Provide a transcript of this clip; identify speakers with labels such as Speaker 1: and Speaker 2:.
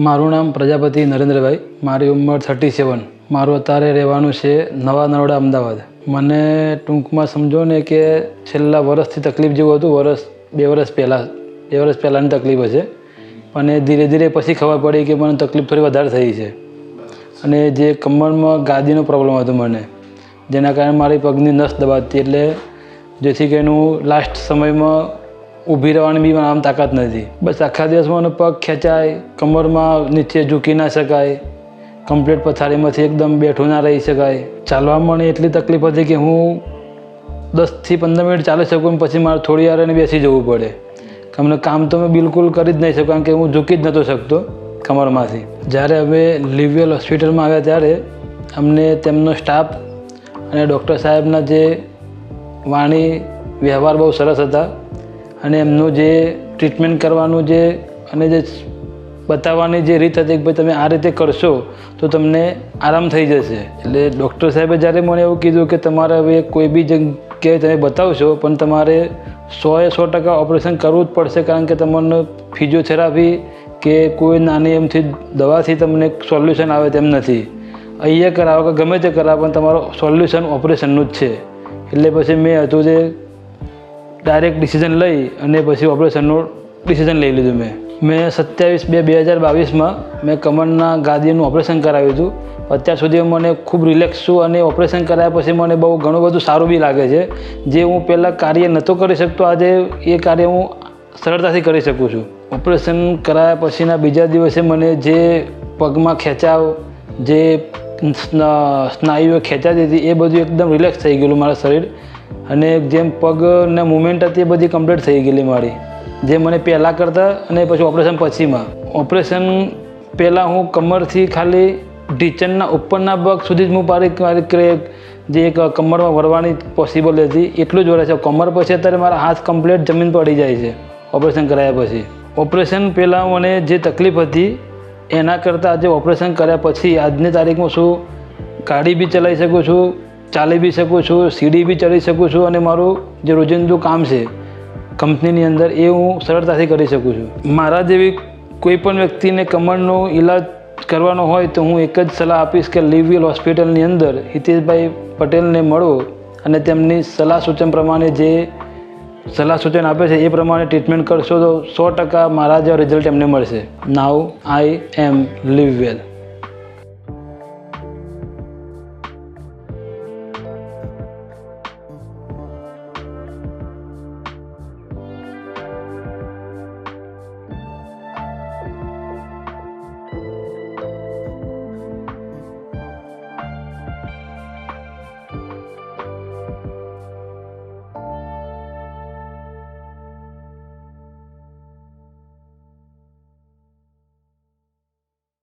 Speaker 1: મારું નામ પ્રજાપતિ નરેન્દ્રભાઈ, મારી ઉંમર 37. મારું અત્યારે રહેવાનું છે નવા નરોડા, અમદાવાદ. મને ટૂંકમાં સમજો ને કે છેલ્લા વર્ષથી તકલીફ જેવું હતું. 2 વર્ષ પહેલાંની તકલીફ હશે, અને ધીરે ધીરે પછી ખબર પડી કે મને તકલીફ થોડી વધારે થઈ છે. અને જે કમરમાં ગાદીનો પ્રોબ્લેમ હતો મને, જેના કારણે મારી પગની નસ દબાતી, એટલે જેથી કરીને હું લાસ્ટ સમયમાં ઊભી રહેવાની બી આમ તાકાત નથી. બસ આખા દિવસમાં પગ ખેંચાય, કમરમાં નીચે ઝૂકી ના શકાય, કમ્પ્લીટ પથારીમાંથી એકદમ બેઠું ના રહી શકાય. ચાલવામાં એટલી તકલીફ હતી કે હું 10થી 15 મિનિટ ચાલી શકું, પછી મારે થોડી વાર બેસી જવું પડે. અમને કામ તો મેં બિલકુલ કરી જ નહીં શકું, કારણ કે હું ઝૂકી જ નહોતો શકતો કમરમાંથી. જ્યારે અમે લિવવેલ હોસ્પિટલમાં આવ્યા ત્યારે અમને તેમનો સ્ટાફ અને ડૉક્ટર સાહેબના જે વાણી વ્યવહાર બહુ સરસ હતા, અને એમનું જે ટ્રીટમેન્ટ કરવાનું અને જે બતાવવાની જે રીત હતી કે ભાઈ તમે આ રીતે કરશો તો તમને આરામ થઈ જશે. એટલે ડૉક્ટર સાહેબે જ્યારે મને એવું કીધું કે તમારે હવે કોઈ બી જગ્યાએ તમે બતાવશો, પણ તમારે 100% ઓપરેશન કરવું જ પડશે, કારણ કે તમને ફિઝિયોથેરાપી કે કોઈ નાની એમથી દવાથી તમને સોલ્યુશન આવે તેમ નથી. અહીંયા કરાવો કે ગમે તે કરાવો, પણ તમારું સોલ્યુશન ઓપરેશનનું જ છે. એટલે પછી મેં હતું જે ડાયરેક્ટ ડિસિઝન લઈ અને પછી ઓપરેશનનું ડિસિઝન લઈ લીધું. મેં 27/2/2022માં મેં કમરના ગાદીનું ઓપરેશન કરાવ્યું હતું. અત્યાર સુધી મને ખૂબ રિલેક્સ છું, અને ઓપરેશન કરાયા પછી મને બહુ ઘણું બધું સારું બી લાગે છે. જે હું પહેલાં કાર્ય નહોતો કરી શકતો, આજે એ કાર્ય હું સરળતાથી કરી શકું છું. ઓપરેશન કરાયા પછીના બીજા દિવસે મને જે પગમાં ખેંચાવ, જે સ્નાયુઓ ખેંચાતી હતી, એ બધું એકદમ રિલેક્સ થઈ ગયેલું મારું શરીર. અને જેમ પગને મુવમેન્ટ હતી એ બધી કમ્પ્લીટ થઈ ગયેલી મારી, જે મને પહેલાં કરતાં અને પછી ઓપરેશન પછીમાં. ઓપરેશન પહેલાં હું કમરથી ખાલી ઢીચણના ઉપરના પગ સુધી જ હું મારી જે એક કમરમાં વળવાની પોસિબલ હતી એટલું જ વળે છે. કમર પછી અત્યારે મારા હાથ કમ્પ્લીટ જમીન પડી જાય છે ઓપરેશન કરાયા પછી. ઓપરેશન પહેલાં મને જે તકલીફ હતી એના કરતાં આજે ઓપરેશન કર્યા પછી આજની તારીખમાં શું ગાડી બી ચલાવી શકું છું, ચાલી બી શકું છું, સીડી બી ચડી શકું છું, અને મારું જે રોજિંદુ કામ છે કંપનીની અંદર એ હું સરળતાથી કરી શકું છું. મારા જેવી કોઈ પણ વ્યક્તિને કમરનો ઈલાજ કરવાનો હોય તો હું એક જ સલાહ આપીશ કે લિવવેલ હોસ્પિટલની અંદર હિતેશભાઈ પટેલને મળો, અને તેમની સલાહ સૂચન પ્રમાણે જે સલાહ સૂચન આપે છે એ પ્રમાણે ટ્રીટમેન્ટ કરશો તો 100% મારા જેવા રિઝલ્ટ એમને મળશે. નાઉ આઈ એમ લિવવેલ.